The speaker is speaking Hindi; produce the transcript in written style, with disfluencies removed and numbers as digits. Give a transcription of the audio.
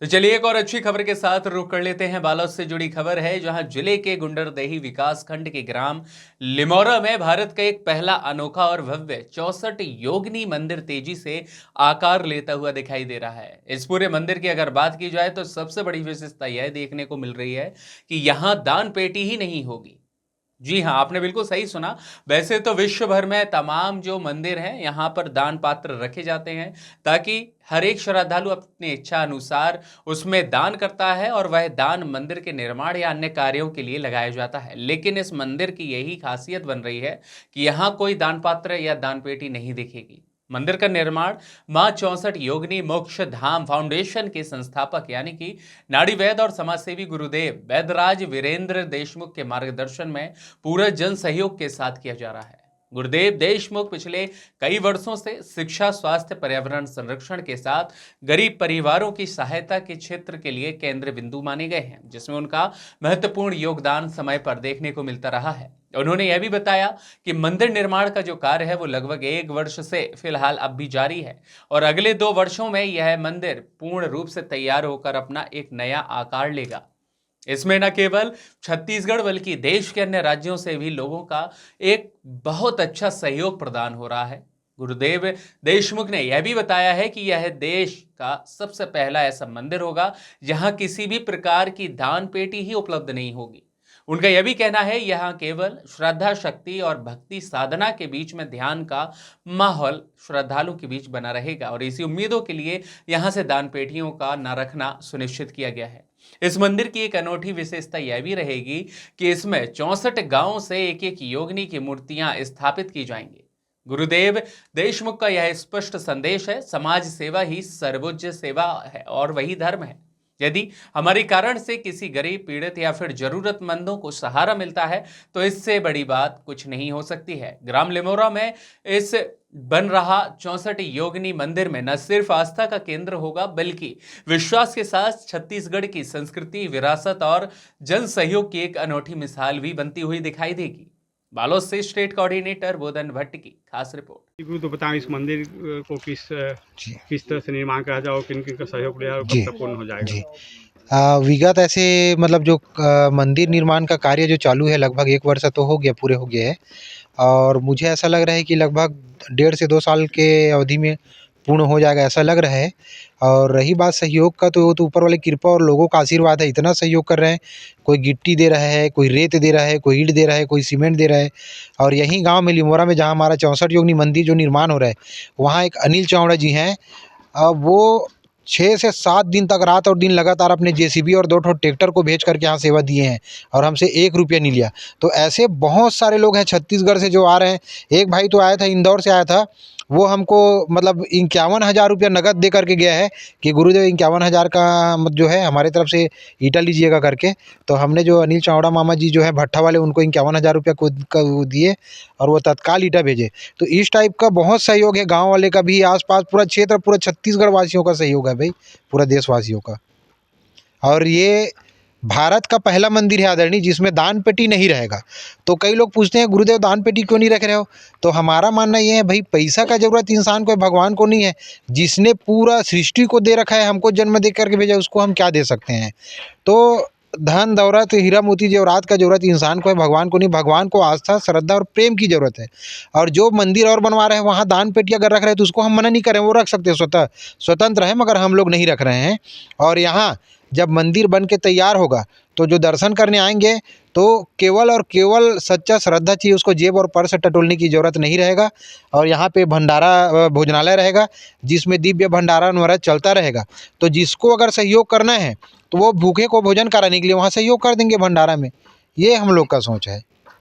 तो चलिए एक और अच्छी खबर के साथ रुक कर लेते हैं। बालोद से जुड़ी खबर है, जहां जिले के गुंडरदेही विकास खंड के ग्राम लिमौरा में भारत का एक पहला अनोखा और भव्य 64 योगिनी मंदिर तेजी से आकार लेता हुआ दिखाई दे रहा है। इस पूरे मंदिर की अगर बात की जाए तो सबसे बड़ी विशेषता यह देखने को मिल रही है कि यहाँ दान पेटी ही नहीं होगी। जी हाँ, आपने बिल्कुल सही सुना। वैसे तो विश्व भर में तमाम जो मंदिर हैं यहाँ पर दान पात्र रखे जाते हैं, ताकि हर एक श्रद्धालु अपनी इच्छा अनुसार उसमें दान करता है और वह दान मंदिर के निर्माण या अन्य कार्यों के लिए लगाया जाता है। लेकिन इस मंदिर की यही खासियत बन रही है कि यहाँ कोई दान पात्र या दान पेटी नहीं दिखेगी। मंदिर का निर्माण मां 64 योगिनी मोक्ष धाम फाउंडेशन के संस्थापक यानी कि नाड़ी वैद्य और समाजसेवी गुरुदेव वैद्यराज वीरेंद्र देशमुख के मार्गदर्शन में पूरा जन सहयोग के साथ किया जा रहा है। गुरुदेव देशमुख पिछले कई वर्षों से शिक्षा, स्वास्थ्य, पर्यावरण संरक्षण के साथ गरीब परिवारों की सहायता के क्षेत्र के लिए केंद्र बिंदु माने गए हैं, जिसमें उनका महत्वपूर्ण योगदान समय पर देखने को मिलता रहा है। उन्होंने यह भी बताया कि मंदिर निर्माण का जो कार्य है वो लगभग 1 वर्ष से फिलहाल अब भी जारी है और अगले 2 वर्षों में यह मंदिर पूर्ण रूप से तैयार होकर अपना एक नया आकार लेगा। इसमें न केवल छत्तीसगढ़ बल्कि देश के अन्य राज्यों से भी लोगों का एक बहुत अच्छा सहयोग प्रदान हो रहा है। गुरुदेव देशमुख ने यह भी बताया है कि यह देश का सबसे पहला ऐसा मंदिर होगा जहां किसी भी प्रकार की दान पेटी ही उपलब्ध नहीं होगी। उनका यह भी कहना है यहाँ केवल श्रद्धा, शक्ति और भक्ति साधना के बीच में ध्यान का माहौल श्रद्धालुओं के बीच बना रहेगा और इसी उम्मीदों के लिए यहाँ से दान पेटियों का न रखना सुनिश्चित किया गया है। इस मंदिर की एक अनोखी विशेषता यह भी रहेगी कि इसमें 64 गांवों से एक एक योगिनी की मूर्तियां स्थापित की जाएंगी। गुरुदेव देशमुख का यह स्पष्ट संदेश है, समाज सेवा ही सर्वोच्च सेवा है और वही धर्म है। यदि हमारे कारण से किसी गरीब, पीड़ित या फिर जरूरतमंदों को सहारा मिलता है तो इससे बड़ी बात कुछ नहीं हो सकती है। ग्राम लिमौरा में इस बन रहा 64 योगिनी मंदिर में न सिर्फ आस्था का केंद्र होगा बल्कि विश्वास के साथ छत्तीसगढ़ की संस्कृति, विरासत और जन सहयोग की एक अनोखी मिसाल भी बनती हुई दिखाई देगी। बालोद से स्टेट कोऑर्डिनेटर बोधन भट्ट की खास रिपोर्ट। गुरु तो बताएं इस मंदिर को किस तरह से निर्माण करा जाए और किन किन का सहयोग लिया और जी कब तक पूर्ण हो जाएगा? जी विगत ऐसे मतलब जो मंदिर निर्माण का कार्य जो चालू है लगभग 1 वर्ष तो हो गया, पूरे हो गए हैं और मुझे ऐसा लग रहा है कि लगभग 1.5 से 2 साल के अवधि में पूर्ण हो जाएगा, ऐसा लग रहा है। और रही बात सहयोग का, तो वो तो ऊपर वाले कृपा और लोगों का आशीर्वाद है। इतना सहयोग कर रहे हैं, कोई गिट्टी दे रहा है, कोई रेत दे रहा है, कोई ईंट दे रहा है, कोई सीमेंट दे रहा है। और यहीं गांव में लिमौरा में जहां हमारा 64 योगिनी मंदिर जो निर्माण हो रहा है, वहाँ एक अनिल चावड़ा जी हैं। वो 6 से 7 दिन तक रात और दिन लगातार अपने जेसीबी और 2 ठो ट्रैक्टर को भेज करके यहाँ सेवा दिए हैं और हमसे 1 रुपया नहीं लिया। तो ऐसे बहुत सारे लोग हैं छत्तीसगढ़ से जो आ रहे हैं। एक भाई तो आया था, इंदौर से आया था, वो हमको मतलब 51,000 रुपया नगद दे करके गया है कि गुरुदेव 51,000 का जो है हमारे तरफ से ईटा लीजिएगा करके। तो हमने जो अनिल चावड़ा मामा जी जो है भट्ठा वाले, उनको 51,000 रुपया को दिए और वो तत्काल ईटा भेजे। तो इस टाइप का बहुत सहयोग है, गाँव वाले का भी, आसपास पूरा क्षेत्र, पूरा छत्तीसगढ़ वासियों का सहयोग है भाई, पूरा देशवासियों का। और ये भारत का पहला मंदिर है आदरणीय, जिसमें दान पेटी नहीं रहेगा। तो कई लोग पूछते हैं गुरुदेव दान पेटी क्यों नहीं रख रहे हो? तो हमारा मानना ये है भाई, पैसा का ज़रूरत इंसान को, भगवान को नहीं है। जिसने पूरा सृष्टि को दे रखा है, हमको जन्म दे करके भेजा, उसको हम क्या दे सकते हैं? तो धन दौलत, हीरा मोती जेवरात का जरूरत इंसान को है, भगवान को नहीं। भगवान को आस्था, श्रद्धा और प्रेम की जरूरत है। और जो मंदिर और बनवा रहे हैं वहाँ दान पेटी अगर रख रहे हैं तो उसको हम मना नहीं करें, वो रख सकते हैं, स्वतंत्र है, मगर हम लोग नहीं रख रहे हैं। और यहाँ जब मंदिर बन के तैयार होगा तो जो दर्शन करने आएंगे तो केवल और केवल सच्चा श्रद्धा चाहिए, उसको जेब और पर्स टटोलने की ज़रूरत नहीं रहेगा। और यहाँ पे भंडारा भोजनालय रहेगा, जिसमें दिव्य भंडारा वगैरह चलता रहेगा। तो जिसको अगर सहयोग करना है तो वो भूखे को भोजन कराने के लिए वहाँ सहयोग कर देंगे भंडारा में। ये हम लोग का सोच है।